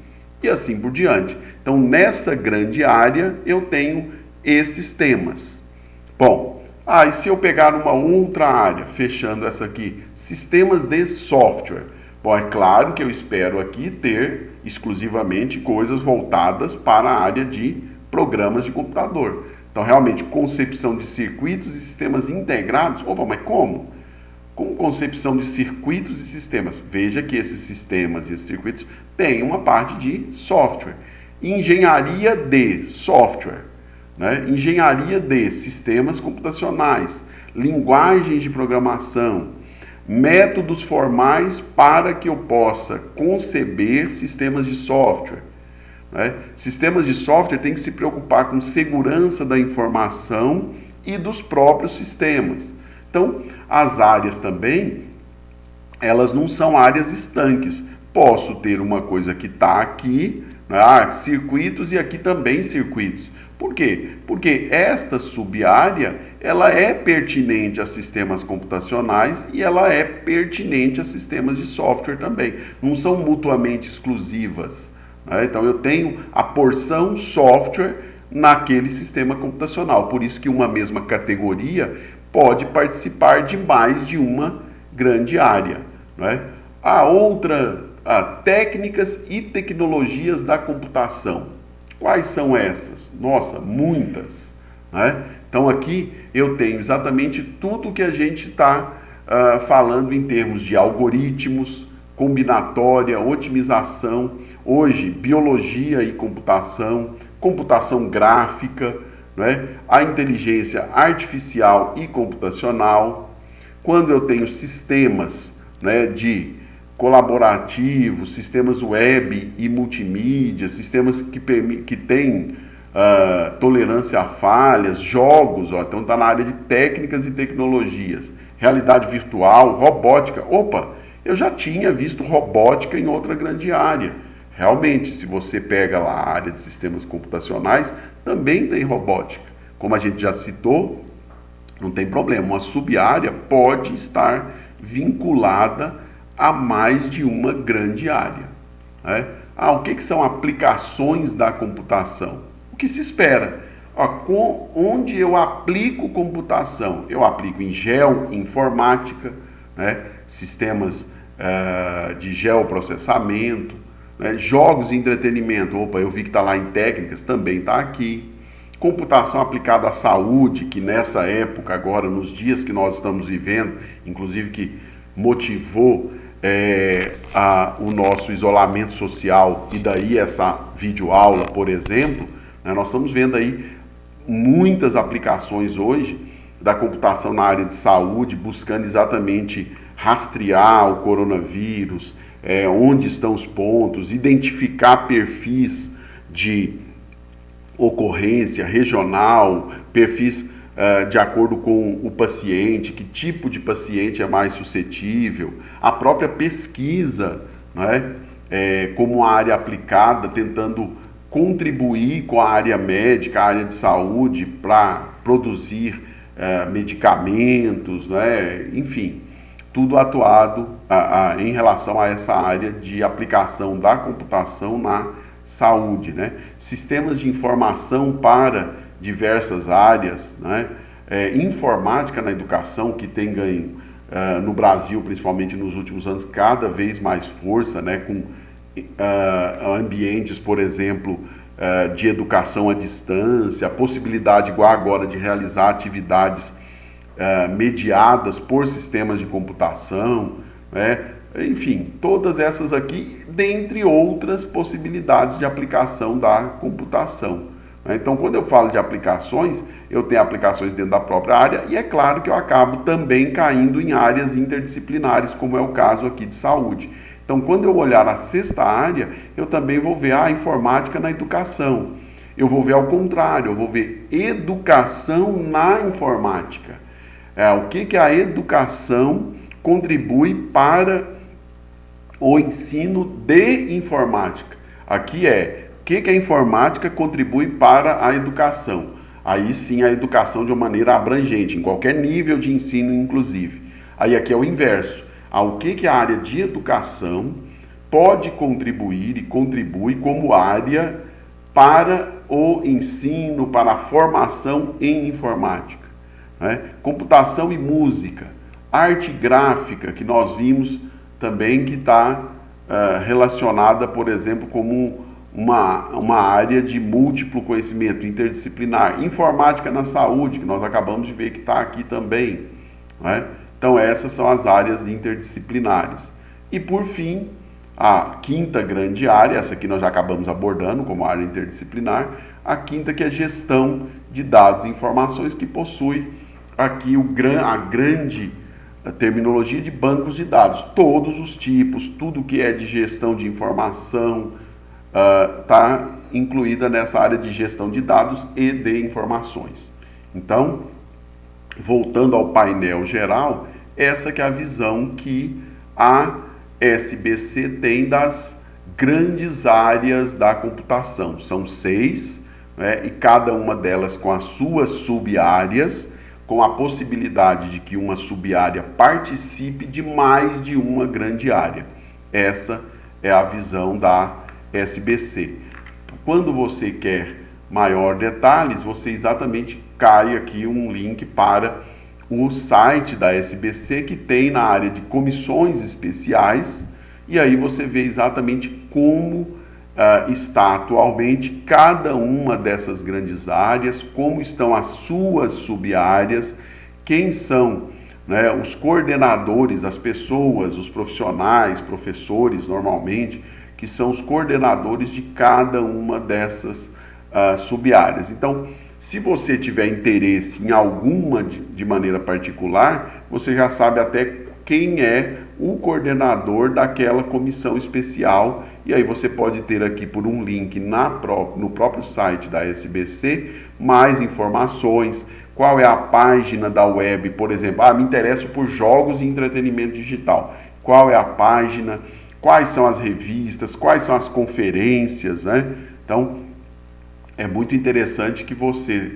e assim por diante. Então, nessa grande área, eu tenho esses temas. Bom, e se eu pegar uma outra área, fechando essa aqui, sistemas de software. Bom, é claro que eu espero aqui ter exclusivamente coisas voltadas para a área de programas de computador. Então, realmente, concepção de circuitos e sistemas integrados. Mas como? Como concepção de circuitos e sistemas? Veja que esses sistemas e esses circuitos têm uma parte de software. Engenharia de software, né? Engenharia de sistemas computacionais, linguagens de programação, métodos formais para que eu possa conceber sistemas de software. Sistemas de software têm que se preocupar com segurança da informação e dos próprios sistemas. Então, as áreas também, elas não são áreas estanques. Posso ter uma coisa que está aqui, circuitos, e aqui também circuitos. Por quê? Porque esta sub-área, ela é pertinente a sistemas computacionais e ela é pertinente a sistemas de software também. Não são mutuamente exclusivas. Então, eu tenho a porção software naquele sistema computacional. Por isso que uma mesma categoria pode participar de mais de uma grande área. Técnicas e tecnologias da computação. Quais são essas? Nossa, muitas. Então, aqui eu tenho exatamente tudo que a gente está falando em termos de algoritmos, combinatória, otimização, hoje, biologia e computação, computação gráfica, a inteligência artificial e computacional. Quando eu tenho sistemas de colaborativos, sistemas web e multimídia, sistemas que têm tolerância a falhas, jogos, então está na área de técnicas e tecnologias, realidade virtual, robótica. Eu já tinha visto robótica em outra grande área. Realmente, se você pega lá a área de sistemas computacionais, também tem robótica. Como a gente já citou, não tem problema. Uma sub-área pode estar vinculada a mais de uma grande área. O que são aplicações da computação? O que se espera? Onde eu aplico computação? Eu aplico em geoinformática, sistemas de geoprocessamento, jogos e entretenimento. Eu vi que está lá em técnicas, também está aqui. Computação aplicada à saúde, que nessa época, agora, nos dias que nós estamos vivendo, inclusive que motivou o nosso isolamento social, e daí essa videoaula, por exemplo, nós estamos vendo aí muitas aplicações hoje da computação na área de saúde, buscando exatamente rastrear o coronavírus, onde estão os pontos, identificar perfis de ocorrência regional, perfis de acordo com o paciente, que tipo de paciente é mais suscetível, a própria pesquisa, como a área aplicada, tentando contribuir com a área médica, a área de saúde, para produzir medicamentos, enfim, tudo atuado em relação a essa área de aplicação da computação na saúde, sistemas de informação para diversas áreas, informática na educação, que tem ganho no Brasil, principalmente nos últimos anos, cada vez mais força, com ambientes, por exemplo, de educação à distância, a possibilidade, igual agora, de realizar atividades mediadas por sistemas de computação, né? Enfim, todas essas aqui, dentre outras possibilidades de aplicação da computação. Então, quando eu falo de aplicações, eu tenho aplicações dentro da própria área e é claro que eu acabo também caindo em áreas interdisciplinares, como é o caso aqui de saúde. Então, quando eu olhar a sexta área, eu também vou ver a informática na educação. Eu vou ver ao contrário, eu vou ver educação na informática. O que a educação contribui para o ensino de informática. Aqui o que a informática contribui para a educação. Aí sim a educação de uma maneira abrangente, em qualquer nível de ensino inclusive. Aí aqui é o inverso. O que a área de educação pode contribuir e contribui como área para o ensino, para a formação em informática. Né? Computação e música, arte gráfica, que nós vimos também que está relacionada, por exemplo, como uma área de múltiplo conhecimento interdisciplinar. Informática na saúde, que nós acabamos de ver que está aqui também. Né? Então, essas são as áreas interdisciplinares. E, por fim, a quinta grande área, essa aqui nós já acabamos abordando como área interdisciplinar, a quinta que é gestão de dados e informações, que possui aqui a grande terminologia de bancos de dados, todos os tipos, tudo que é de gestão de informação está incluída nessa área de gestão de dados e de informações. Então, voltando ao painel geral, essa que é a visão que a SBC tem das grandes áreas da computação. São 6, né, e cada uma delas com as suas sub-áreas, com a possibilidade de que uma sub-área participe de mais de uma grande área. Essa é a visão da SBC. Quando você quer maior detalhes, você exatamente cai aqui um link para o site da SBC, que tem na área de comissões especiais, e aí você vê exatamente como está atualmente cada uma dessas grandes áreas, como estão as suas sub-áreas, quem são, né, os coordenadores, as pessoas, os profissionais, professores normalmente, que são os coordenadores de cada uma dessas sub-áreas. Então, se você tiver interesse em alguma de maneira particular, você já sabe até quem é o coordenador daquela comissão especial, e aí você pode ter aqui por um link no próprio site da SBC mais informações, qual é a página da web, por exemplo, me interesso por jogos e entretenimento digital, qual é a página, quais são as revistas, quais são as conferências, né? Então, é muito interessante que você,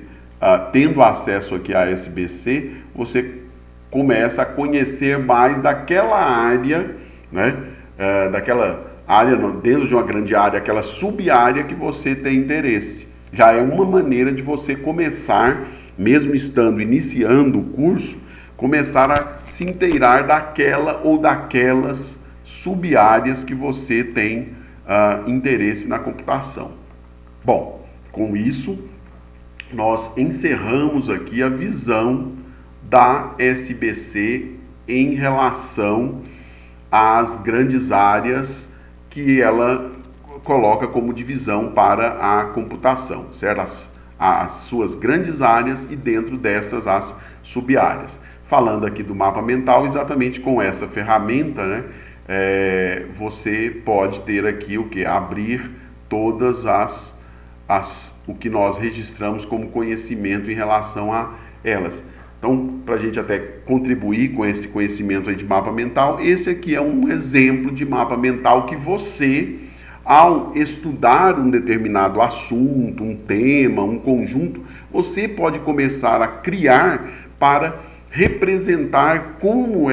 tendo acesso aqui à SBC, você começa a conhecer mais daquela área, né? Daquela área, dentro de uma grande área, aquela sub-área que você tem interesse. Já é uma maneira de você começar, mesmo estando iniciando o curso, começar a se inteirar daquela ou daquelas sub-áreas que você tem interesse na computação. Bom, com isso, nós encerramos aqui a visão da SBC em relação às grandes áreas que ela coloca como divisão para a computação, certo? As suas grandes áreas e dentro dessas as sub-áreas. Falando aqui do mapa mental, exatamente com essa ferramenta, né, você pode ter aqui o que? Abrir todas o que nós registramos como conhecimento em relação a elas. Então, para a gente até contribuir com esse conhecimento aí de mapa mental, esse aqui é um exemplo de mapa mental que você, ao estudar um determinado assunto, um tema, um conjunto, você pode começar a criar para representar como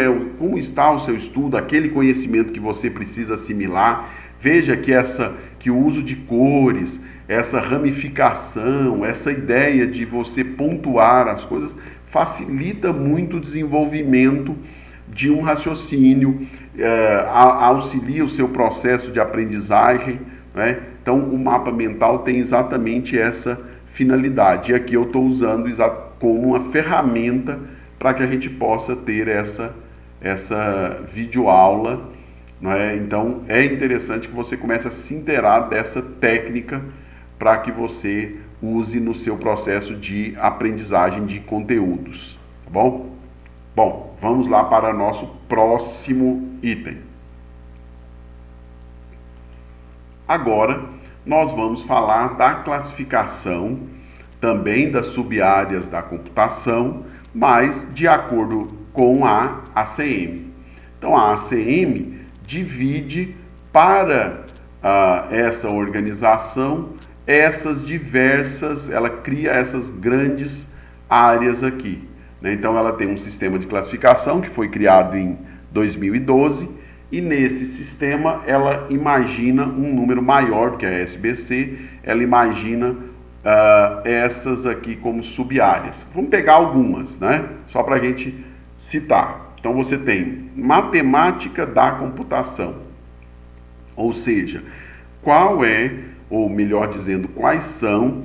está o seu estudo, aquele conhecimento que você precisa assimilar. Veja que o uso de cores, essa ramificação, essa ideia de você pontuar as coisas, facilita muito o desenvolvimento de um raciocínio, auxilia o seu processo de aprendizagem, né? Então, o mapa mental tem exatamente essa finalidade. E aqui eu estou usando como uma ferramenta para que a gente possa ter essa videoaula, né? Então é interessante que você comece a se inteirar dessa técnica para que você use no seu processo de aprendizagem de conteúdos, tá bom? Bom, vamos lá para nosso próximo item. Agora nós vamos falar da classificação, também das sub-áreas da computação, mas de acordo com a ACM. Então a ACM divide para essa organização essas diversas, ela cria essas grandes áreas aqui, né? Então ela tem um sistema de classificação que foi criado em 2012 e nesse sistema ela imagina um número maior do que a SBC, ela imagina essas aqui como sub-áreas. Vamos pegar algumas, né? Só para a gente citar. Então você tem matemática da computação, ou seja, qual é, ou melhor dizendo, quais são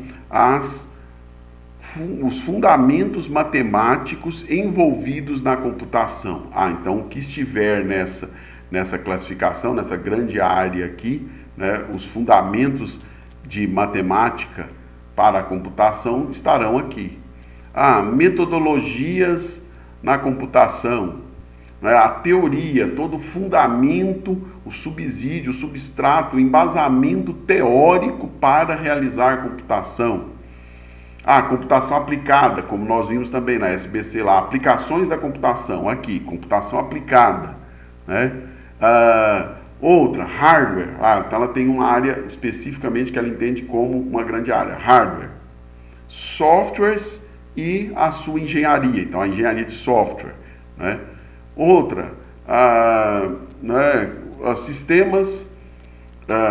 os fundamentos matemáticos envolvidos na computação. Então o que estiver nessa classificação, nessa grande área aqui, né, os fundamentos de matemática para a computação estarão aqui. Metodologias na computação, né, a teoria, todo o fundamento, o subsídio, o substrato, o embasamento teórico para realizar computação. Computação aplicada, como nós vimos também na SBC lá, aplicações da computação, aqui, computação aplicada, né? Outra, hardware, então ela tem uma área especificamente que ela entende como uma grande área, hardware, softwares e a sua engenharia, então a engenharia de software, né? Outra, sistemas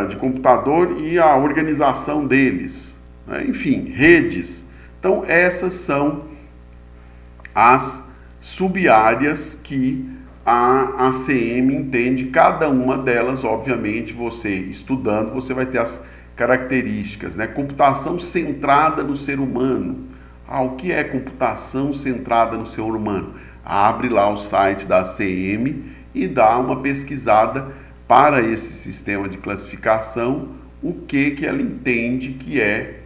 de computador e a organização deles, né? Enfim, redes. Então essas são as sub-áreas que a ACM entende, cada uma delas, obviamente, você estudando, você vai ter as características, né? Computação centrada no ser humano. O que é computação centrada no ser humano? Abre lá o site da ACM e dá uma pesquisada para esse sistema de classificação, o que ela entende que é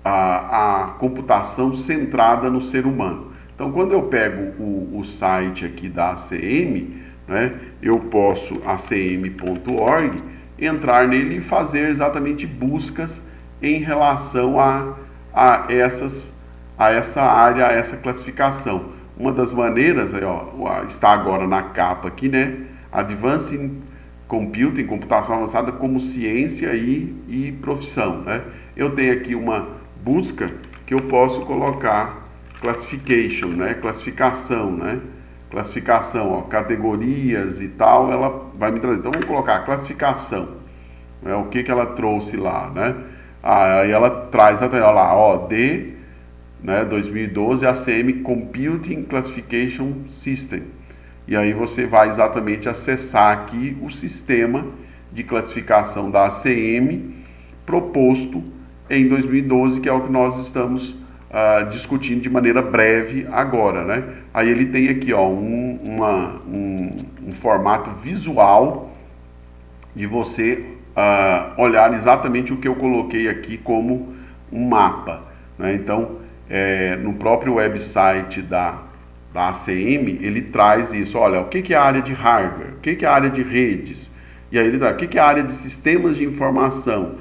a computação centrada no ser humano. Então, quando eu pego o site aqui da ACM, né, eu posso, acm.org, entrar nele e fazer exatamente buscas em relação a essa área, a essa classificação. Uma das maneiras, está agora na capa aqui, né, Advanced Computing, computação avançada como ciência e profissão, né? Eu tenho aqui uma busca que eu posso colocar classification, né? Classificação, né? Classificação, categorias e tal, ela vai me trazer. Então vamos colocar classificação, né? O que ela trouxe lá, né? Aí ela traz até lá, D, né? 2012, ACM Computing Classification System. E aí você vai exatamente acessar aqui o sistema de classificação da ACM proposto em 2012, que é o que nós estamos discutindo de maneira breve agora, né? Aí ele tem aqui um formato visual de você olhar exatamente o que eu coloquei aqui como um mapa, né? Então, no próprio website da ACM, ele traz isso, olha, o que é a área de hardware, o que é a área de redes, e aí ele traz, o que é a área de sistemas de informação,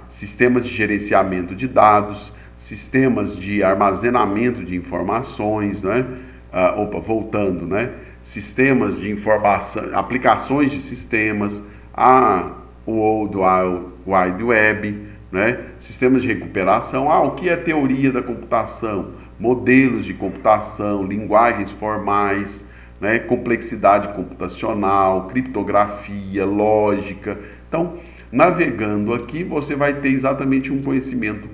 sistemas de gerenciamento de dados, sistemas de armazenamento de informações, né? Voltando, né? Sistemas de informação, aplicações de sistemas, o World Wide Web, né? Sistemas de recuperação, o que é teoria da computação, modelos de computação, linguagens formais, né? Complexidade computacional, criptografia, lógica. Então, navegando aqui, você vai ter exatamente um conhecimento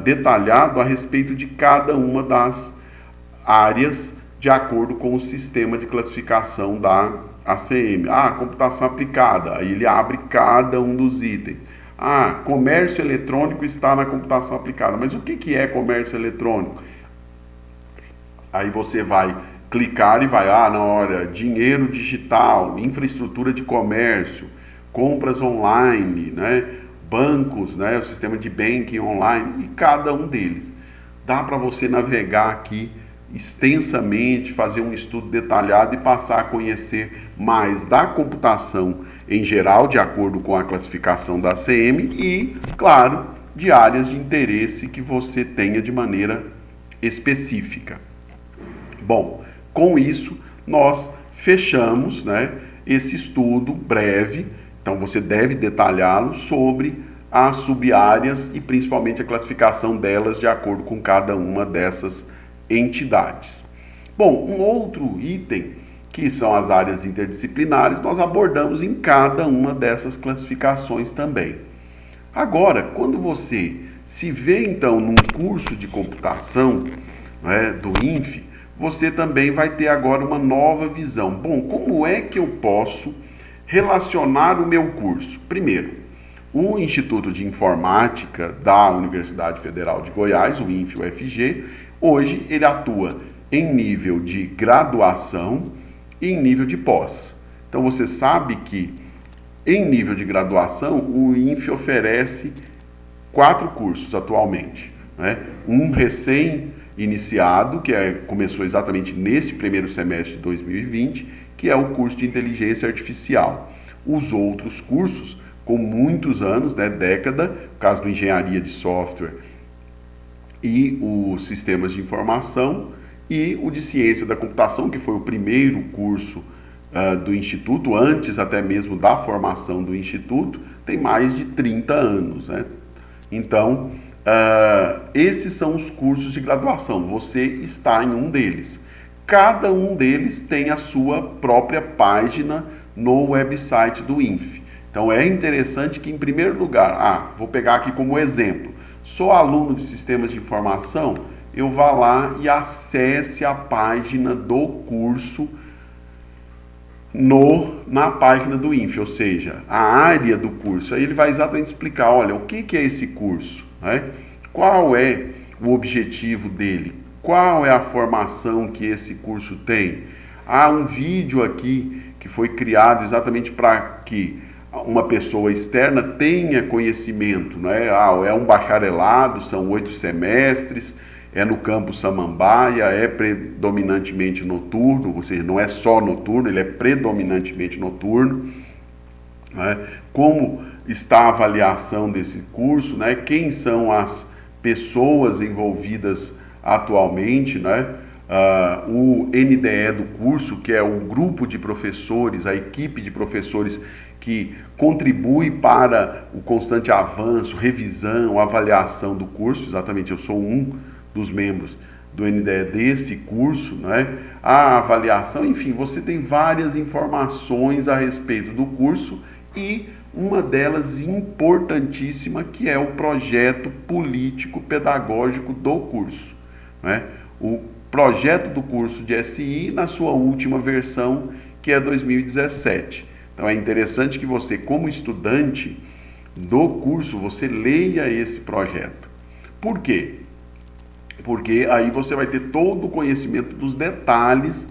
detalhado a respeito de cada uma das áreas de acordo com o sistema de classificação da ACM. Computação aplicada, aí ele abre cada um dos itens. Comércio eletrônico está na computação aplicada. Mas o que é comércio eletrônico? Aí você vai clicar e vai, na hora, dinheiro digital, infraestrutura de comércio, compras online, né? Bancos, né? O sistema de banking online, e cada um deles. Dá para você navegar aqui extensamente, fazer um estudo detalhado e passar a conhecer mais da computação em geral, de acordo com a classificação da ACM e, claro, de áreas de interesse que você tenha de maneira específica. Bom, com isso nós fechamos, né, esse estudo breve, então você deve detalhá-lo sobre as sub-áreas e principalmente a classificação delas de acordo com cada uma dessas entidades. Bom, um outro item, que são as áreas interdisciplinares, nós abordamos em cada uma dessas classificações também. Agora, quando você se vê então num curso de computação, né, do INFE, você também vai ter agora uma nova visão. Bom, como é que eu posso relacionar o meu curso? Primeiro, o Instituto de Informática da Universidade Federal de Goiás, o INFE-UFG, hoje ele atua em nível de graduação e em nível de pós. Então você sabe que em nível de graduação o INFE oferece 4 cursos atualmente, né? Um recém-iniciado, que começou exatamente nesse primeiro semestre de 2020, que é o curso de Inteligência Artificial. Os outros cursos, com muitos anos, né, década, no caso do Engenharia de Software e os Sistemas de Informação, e o de Ciência da Computação, que foi o primeiro curso do Instituto, antes até mesmo da formação do Instituto, tem mais de 30 anos, né? Então, esses são os cursos de graduação, você está em um deles. Cada um deles tem a sua própria página no website do INFE. Então é interessante que, em primeiro lugar, vou pegar aqui como exemplo, sou aluno de Sistemas de Informação, eu vá lá e acesse a página do curso na página do INFE, ou seja, a área do curso. Aí ele vai exatamente explicar, olha, o que é esse curso, né? Qual é o objetivo dele, qual é a formação que esse curso tem. Há um vídeo aqui que foi criado exatamente para que uma pessoa externa tenha conhecimento, né? É um bacharelado, são 8 semestres, é no campus Samambaia, é predominantemente noturno, ou seja, não é só noturno, ele é predominantemente noturno, né? Como está a avaliação desse curso, né? Quem são as pessoas envolvidas atualmente, né? O NDE do curso, que é o grupo de professores, a equipe de professores que contribui para o constante avanço, revisão, avaliação do curso, exatamente, eu sou um dos membros do NDE desse curso, né? A avaliação, enfim, você tem várias informações a respeito do curso e uma delas importantíssima, que é o projeto político-pedagógico do curso, né? O projeto do curso de SI na sua última versão, que é 2017. Então é interessante que você, como estudante do curso, você leia esse projeto. Por quê? Porque aí você vai ter todo o conhecimento dos detalhes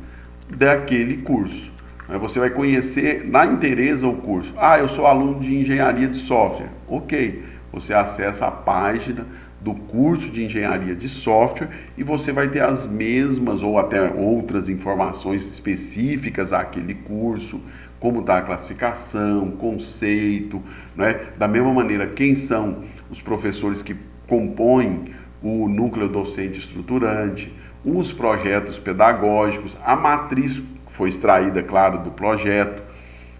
daquele curso. Você vai conhecer na inteireza o curso. Eu sou aluno de Engenharia de Software. Ok, você acessa a página do curso de Engenharia de Software e você vai ter as mesmas ou até outras informações específicas àquele curso, como está a classificação, conceito, né? Da mesma maneira, quem são os professores que compõem o núcleo docente estruturante, os projetos pedagógicos, a matriz foi extraída, claro, do projeto,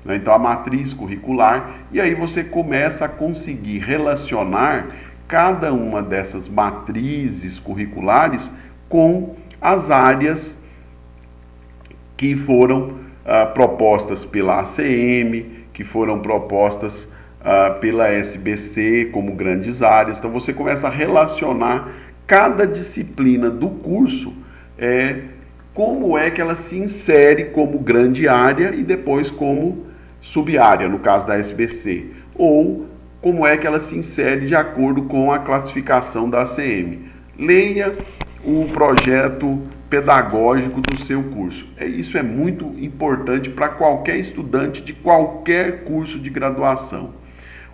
né? Então a matriz curricular, e aí você começa a conseguir relacionar cada uma dessas matrizes curriculares com as áreas que foram propostas pela ACM, que foram propostas pela SBC como grandes áreas. Então você começa a relacionar cada disciplina do curso, como é que ela se insere como grande área e depois como sub-área, no caso da SBC, ou como é que ela se insere de acordo com a classificação da ACM. Leia o projeto pedagógico do seu curso. Isso é muito importante para qualquer estudante de qualquer curso de graduação.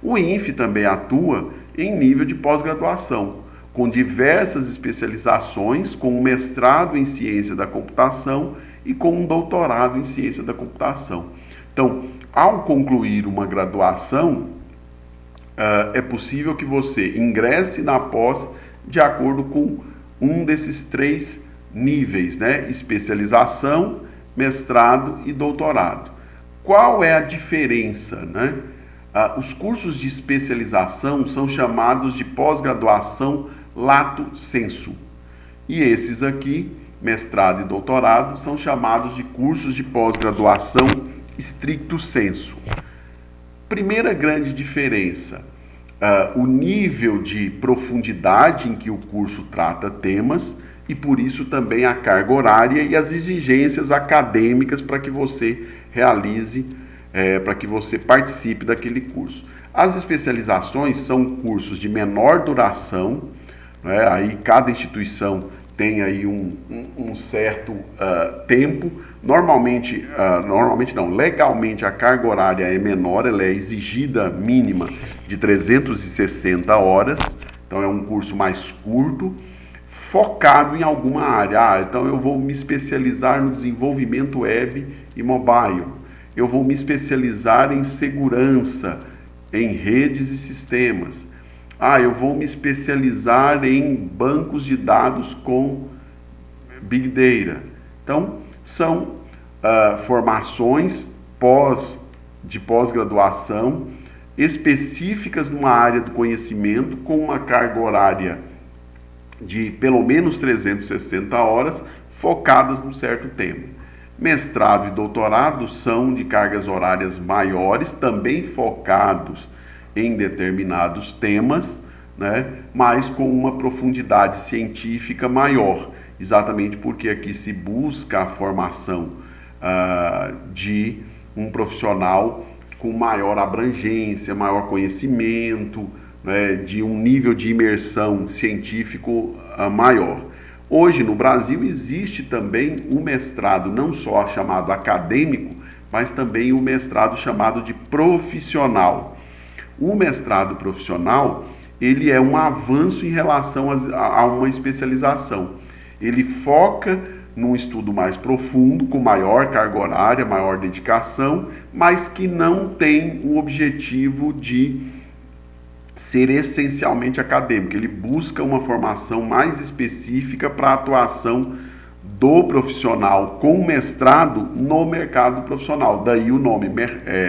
O INFE também atua em nível de pós-graduação, com diversas especializações, com um mestrado em ciência da computação e com um doutorado em ciência da computação. Então, ao concluir uma graduação, é possível que você ingresse na pós de acordo com um desses 3 níveis, né? Especialização, mestrado e doutorado. Qual é a diferença, né? Os cursos de especialização são chamados de pós-graduação lato sensu. E esses aqui, mestrado e doutorado, são chamados de cursos de pós-graduação stricto sensu. Primeira grande diferença, o nível de profundidade em que o curso trata temas e por isso também a carga horária e as exigências acadêmicas para que você realize, para que você participe daquele curso. As especializações são cursos de menor duração, né? Aí cada instituição tem aí um certo tempo. Normalmente não, legalmente a carga horária é menor, ela é exigida mínima de 360 horas, então é um curso mais curto, focado em alguma área. Então eu vou me especializar no desenvolvimento web e mobile, eu vou me especializar em segurança, em redes e sistemas, eu vou me especializar em bancos de dados com Big Data. Então, são formações de pós-graduação específicas numa área do conhecimento com uma carga horária de pelo menos 360 horas focadas num certo tema. Mestrado e doutorado são de cargas horárias maiores, também focados em determinados temas, né, mas com uma profundidade científica maior, exatamente porque aqui se busca a formação de um profissional com maior abrangência, maior conhecimento, né, de um nível de imersão científico maior. Hoje no Brasil existe também um mestrado, não só chamado acadêmico, mas também um mestrado chamado de profissional. O mestrado profissional, ele é um avanço em relação a uma especialização. Ele foca num estudo mais profundo, com maior carga horária, maior dedicação, mas que não tem o objetivo de ser essencialmente acadêmico. Ele busca uma formação mais específica para a atuação do profissional com mestrado no mercado profissional. Daí o nome,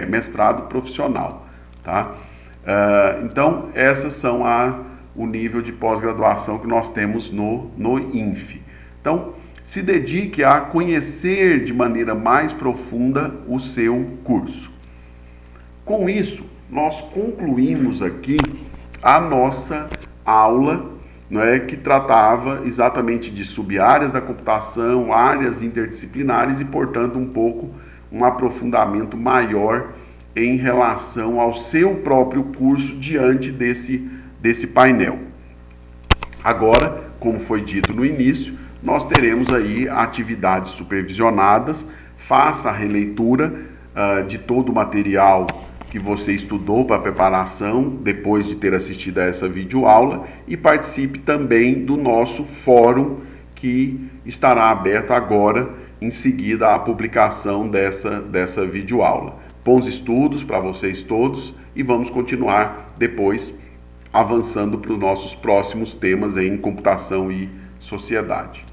mestrado profissional. Tá? Então, essas são o nível de pós-graduação que nós temos no INFE. Então, se dedique a conhecer de maneira mais profunda o seu curso. Com isso, nós concluímos aqui a nossa aula, né, que tratava exatamente de sub-áreas da computação, áreas interdisciplinares e, portanto, um aprofundamento maior em relação ao seu próprio curso diante desse painel. Agora, como foi dito no início, nós teremos aí atividades supervisionadas. Faça a releitura de todo o material que você estudou para a preparação, depois de ter assistido a essa videoaula, e participe também do nosso fórum, que estará aberto agora, em seguida à publicação dessa videoaula. Bons estudos para vocês todos e vamos continuar depois avançando para os nossos próximos temas em computação e sociedade.